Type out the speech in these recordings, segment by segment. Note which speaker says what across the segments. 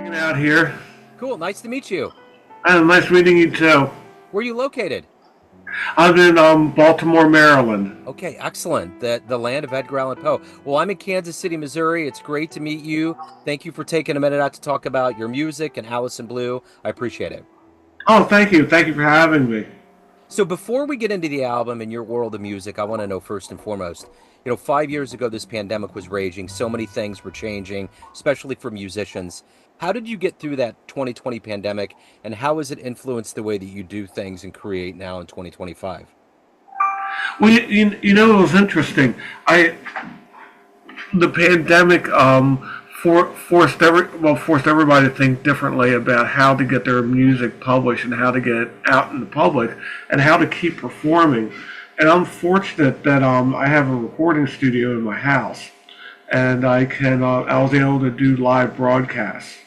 Speaker 1: hanging out here.
Speaker 2: Cool. Nice to meet you.
Speaker 1: Nice meeting you too.
Speaker 2: Where are you located?
Speaker 1: I'm in Baltimore, Maryland.
Speaker 2: Okay, excellent. The land of Edgar Allan Poe. Well, I'm in Kansas City, Missouri. It's great to meet you. Thank you for taking a minute out to talk about your music and Alice in Blue. I appreciate it.
Speaker 1: Oh, thank you. Thank you for having me.
Speaker 2: So before we get into the album and your world of music, I want to know first and foremost, 5 years ago this pandemic was raging, so many things were changing, especially for musicians. How did you get through that 2020 pandemic, and how has it influenced the way that you do things and create now in 2025?
Speaker 1: Well, it was interesting. The pandemic forced everybody to think differently about how to get their music published and how to get it out in the public and how to keep performing. And I'm fortunate that I have a recording studio in my house, and I was able to do live broadcasts,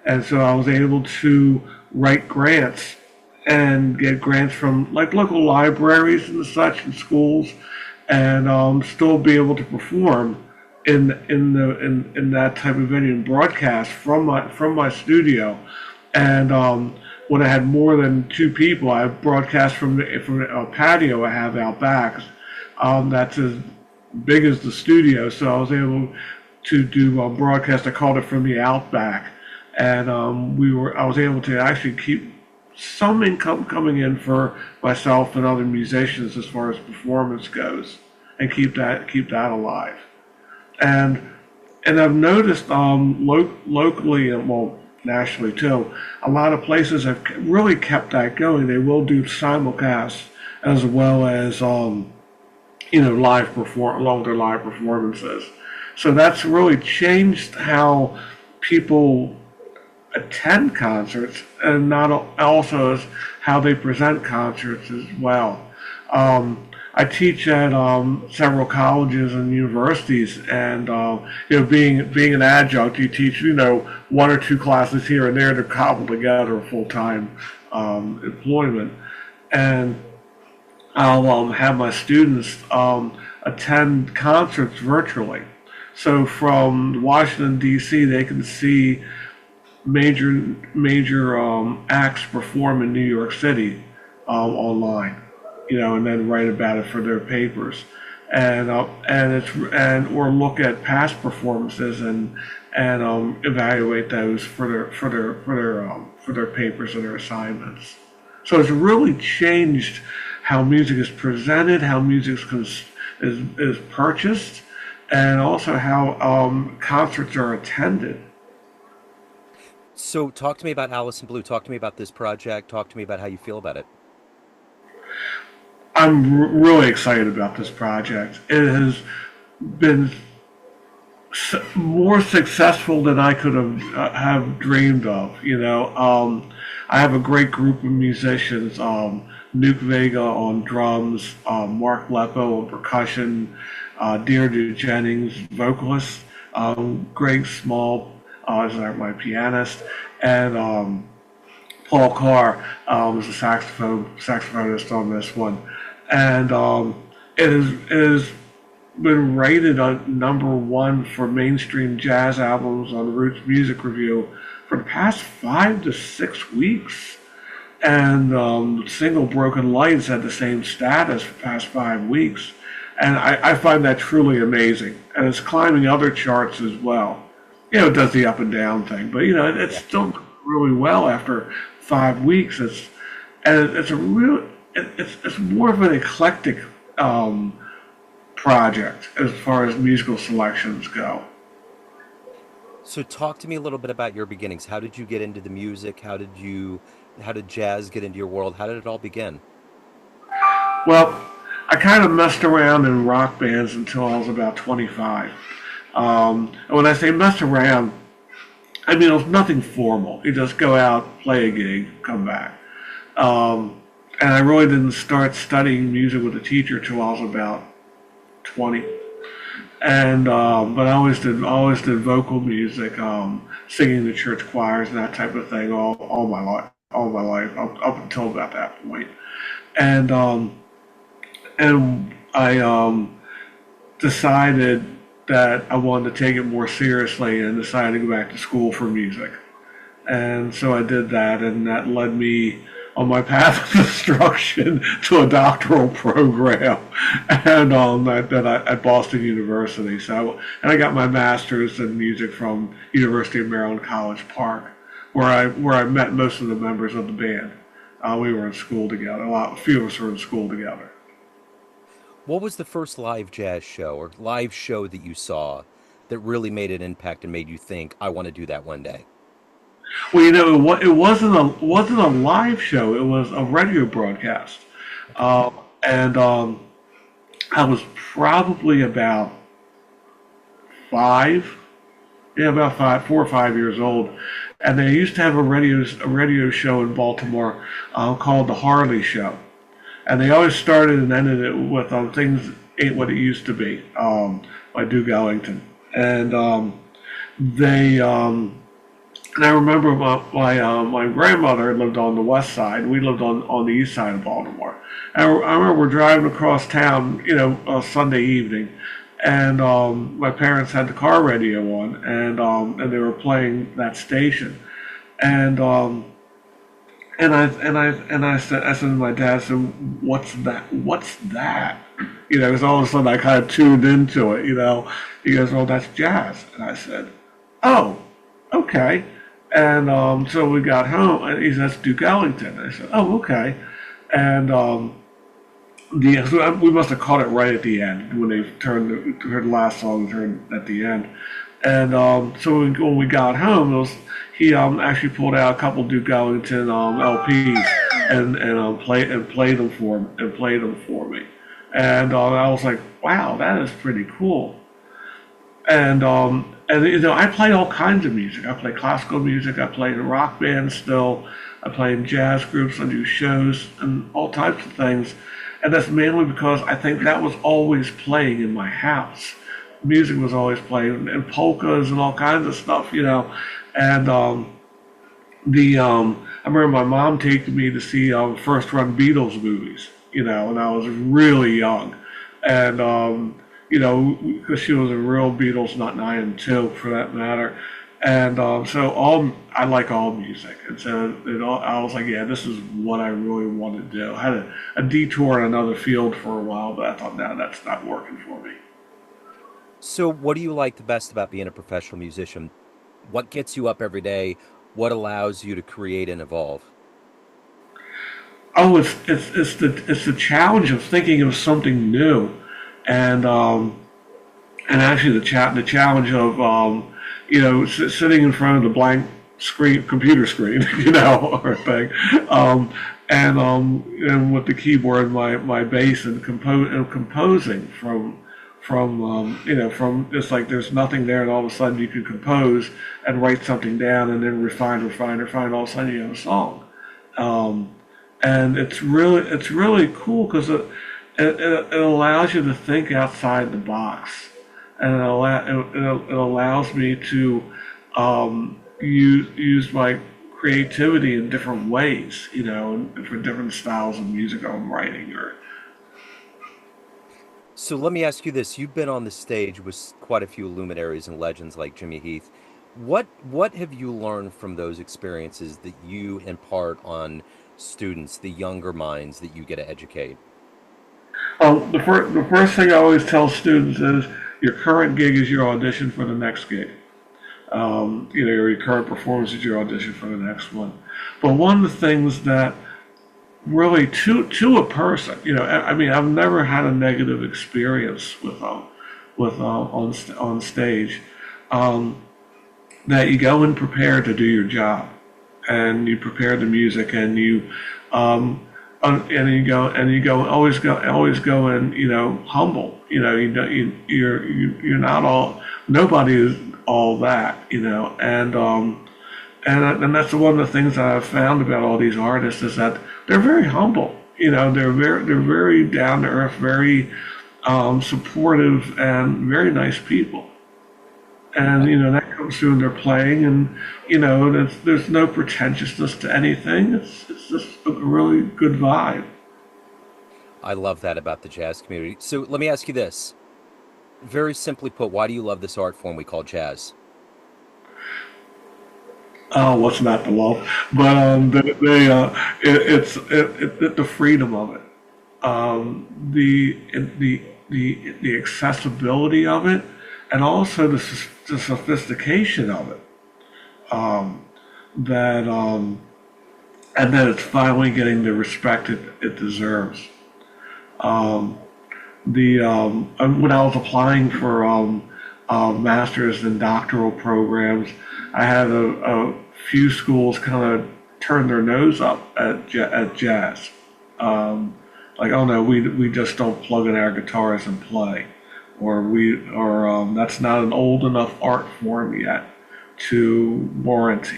Speaker 1: and so I was able to write grants and get grants from like local libraries and such and schools, and still be able to perform in that type of venue and broadcast from my studio. And when I had more than two people, I broadcast from a patio I have out back. That's as big as the studio, so I was able to do a broadcast. I called it from the outback, and I was able to actually keep some income coming in for myself and other musicians as far as performance goes, and keep that alive. And and I've noticed locally and well nationally too, a lot of places have really kept that going. They will do simulcasts as well as longer live performances. So that's really changed how people attend concerts, and not also as how they present concerts as well. I teach at several colleges and universities, and being an adjunct, you teach one or two classes here and there to cobble together a full time employment, and I'll have my students attend concerts virtually. So from Washington D.C., they can see major major acts perform in New York City online, and then write about it for their papers, or look at past performances and evaluate those for their papers and their assignments. So it's really changed how music is presented, how is purchased, and also how concerts are attended.
Speaker 2: So talk to me about Alice in Blue. Talk to me about this project. Talk to me about how you feel about it.
Speaker 1: Really excited about this project. It has been more successful than I could have dreamed of. I have a great group of musicians. Nuke Vega on drums, Mark Leppo on percussion, Deirdre Jennings vocalist, Greg Small is my pianist, and Paul Carr is a saxophonist on this one, and it has been rated on number one for mainstream jazz albums on Roots Music Review for the past 5 to 6 weeks, and the single Broken Lights had the same status for the past 5 weeks, and I find that truly amazing, and it's climbing other charts as well. It does the up and down thing, but it's
Speaker 2: Yeah.
Speaker 1: still really well after 5 weeks. It's a real it's more of an eclectic project as far as musical selections go.
Speaker 2: So talk to me a little bit about your beginnings. How did you get into the music? How did jazz get into your world? How did it all begin?
Speaker 1: Well, I kind of messed around in rock bands until I was about 25. And when I say mess around, I mean it was nothing formal. You just go out, play a gig, come back. And I really didn't start studying music with a teacher till I was about 20. And but I always did vocal music, singing in the church choirs and that type of thing all my life up until about that point. And I decided that I wanted to take it more seriously and decided to go back to school for music. And so I did that, and that led me on my path of destruction to a doctoral program, and at Boston University. And I got my master's in music from University of Maryland College Park, where I met most of the members of the band. We were in school together. A few of us were in school together.
Speaker 2: What was the first live jazz show or live show that you saw that really made an impact and made you think, I want to do that one day?
Speaker 1: Well, it wasn't a live show. It was a radio broadcast, and I was probably about five, yeah, about 4 or 5 years old, and they used to have a radio show in Baltimore called the Harley Show, and they always started and ended it with "Things Ain't What It Used to Be" by Duke Ellington, and they. And I remember my grandmother lived on the west side. We lived on the east side of Baltimore. And I remember we're driving across town, a Sunday evening, and my parents had the car radio on, and they were playing that station, and I said to my dad, I said, "What's that? What's that?" Because all of a sudden I kind of tuned into it. He goes, "Well, that's jazz," and I said, "Oh, okay." And so we got home, and he says, "Duke Ellington." I said, "Oh, okay." And so we must have caught it right at the end when they heard the last song turned at the end. And so when we got home, he actually pulled out a couple Duke Ellington LPs and played them for me. And I was like, "Wow, that is pretty cool." And I play all kinds of music. I play classical music. I play in rock bands still. I play in jazz groups. I do shows and all types of things. And that's mainly because I think that was always playing in my house. Music was always playing, and polkas and all kinds of stuff. And I remember my mom taking me to see first run Beatles movies. When I was really young, and because she was a real Beatles nut, and I am too, for that matter. And so I like all music, and so I was like, yeah, this is what I really want to do. I had a detour in another field for a while, but I thought, no, that's not working for me.
Speaker 2: So, what do you like the best about being a professional musician? What gets you up every day? What allows you to create and evolve?
Speaker 1: Oh, it's the challenge of thinking of something new, and actually the challenge of sitting in front of the blank computer screen, or thing, and with the keyboard, my bass, and composing from just like there's nothing there, and all of a sudden you can compose and write something down, and then refine. All of a sudden you have a song. And it's really cool because it allows you to think outside the box, and it allows me to use my creativity in different ways, and for different styles of music I'm writing.
Speaker 2: So, let me ask you this. You've been on the stage with quite a few luminaries and legends like Jimmy Heath. What have you learned from those experiences that you impart on students, the younger minds that you get to educate?
Speaker 1: The first thing I always tell students is your current gig is your audition for the next gig. Your current performance is your audition for the next one. But one of the things that really to a person, I mean, I've never had a negative experience on stage. That you go in prepared to do your job, and you prepare the music, and you go always go in humble. You're not all, nobody is all that, and that's one of the things that I've found about all these artists is that they're very humble. They're very down to earth, very supportive, and very nice people. And that comes through in their playing, and there's no pretentiousness to anything. It's just a really good vibe.
Speaker 2: I love that about the jazz community. So, let me ask you this. Very simply put, why do you love this art form we call jazz?
Speaker 1: Oh, what's not to love? But the freedom of it, the accessibility of it, and also the sophistication of it. That and that it's finally getting the respect it deserves. When I was applying for master's and doctoral programs, I had a few schools kind of turn their nose up at jazz. Like, oh no, we just don't plug in our guitars and play, or that's not an old enough art form yet to warrant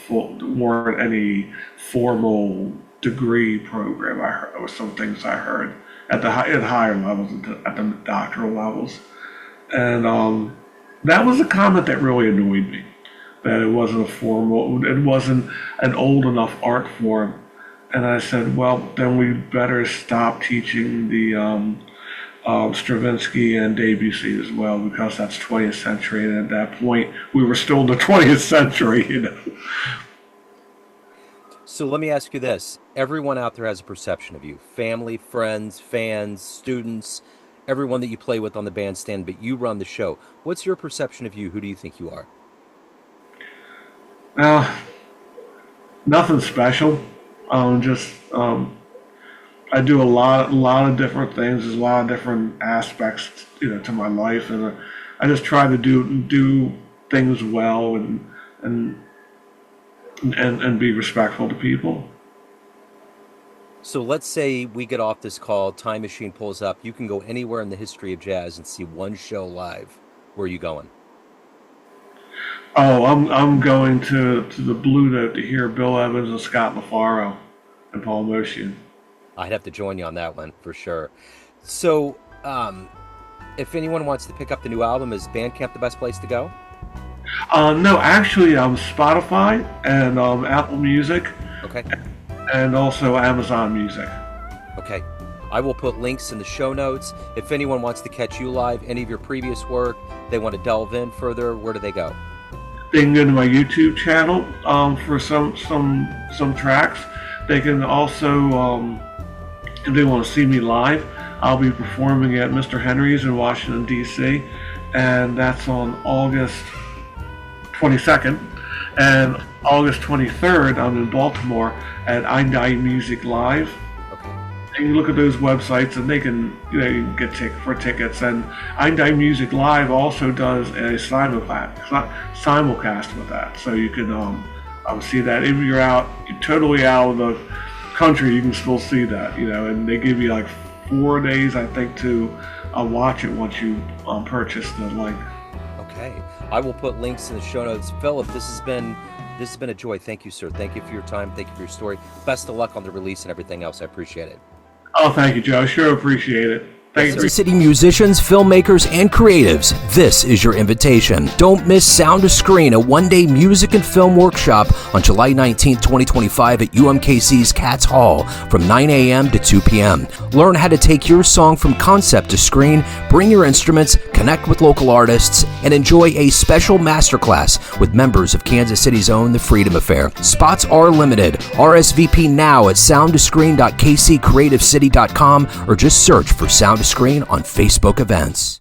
Speaker 1: warrant any formal degree program. I heard, or some things I heard at at higher levels, at the doctoral levels. And that was a comment that really annoyed me, that it wasn't it wasn't an old enough art form. And I said, well, then we better stop teaching the Stravinsky and Debussy as well, because that's 20th century. And at that point, we were still in the 20th century,
Speaker 2: So let me ask you this. Everyone out there has a perception of you. Family, friends, fans, students, everyone that you play with on the bandstand, but you run the show. What's your perception of you? Who do you think you are?
Speaker 1: Nothing special. I do a lot of different things. There's a lot of different aspects, to my life, and I just try to do things well and be respectful to people.
Speaker 2: So let's say we get off this call, time machine pulls up, you can go anywhere in the history of jazz and see one show live. Where are you going?
Speaker 1: Oh, I'm going to the Blue Note to hear Bill Evans and Scott LaFaro and Paul Motian.
Speaker 2: I'd have to join you on that one for sure. So, if anyone wants to pick up the new album, is Bandcamp the best place to go?
Speaker 1: No, actually, Spotify and Apple Music.
Speaker 2: Okay.
Speaker 1: And also Amazon Music.
Speaker 2: Okay. I will put links in the show notes. If anyone wants to catch you live, any of your previous work, they want to delve in further, where do they go?
Speaker 1: They can go to my YouTube channel for some tracks. They can also, if they want to see me live, I'll be performing at Mr. Henry's in Washington, D.C., and that's on August 22nd. And August 23rd, I'm in Baltimore at I Die Music Live.
Speaker 2: Okay.
Speaker 1: And you look at those websites, and they can get tickets. And I Die Music Live also does a simulcast with that, so you can see that. If you're totally out of the country, you can still see that. And they give you like 4 days, I think, to watch it once you purchase the link.
Speaker 2: Okay. I will put links in the show notes. Philip, this has been a joy. Thank you, sir. Thank you for your time. Thank you for your story. Best of luck on the release and everything else. I appreciate it.
Speaker 1: Oh, thank you, Joe. Sure appreciate it.
Speaker 3: Kansas City musicians, filmmakers, and creatives, this is your invitation. Don't miss Sound to Screen, a one-day music and film workshop on July 19, 2025 at UMKC's Katz Hall from 9 a.m. to 2 p.m. Learn how to take your song from concept to screen, bring your instruments, connect with local artists, and enjoy a special masterclass with members of Kansas City's own The Freedom Affair. Spots are limited. RSVP now at soundtoscreen.kccreativecity.com or just search for Sound to Screen on Facebook events.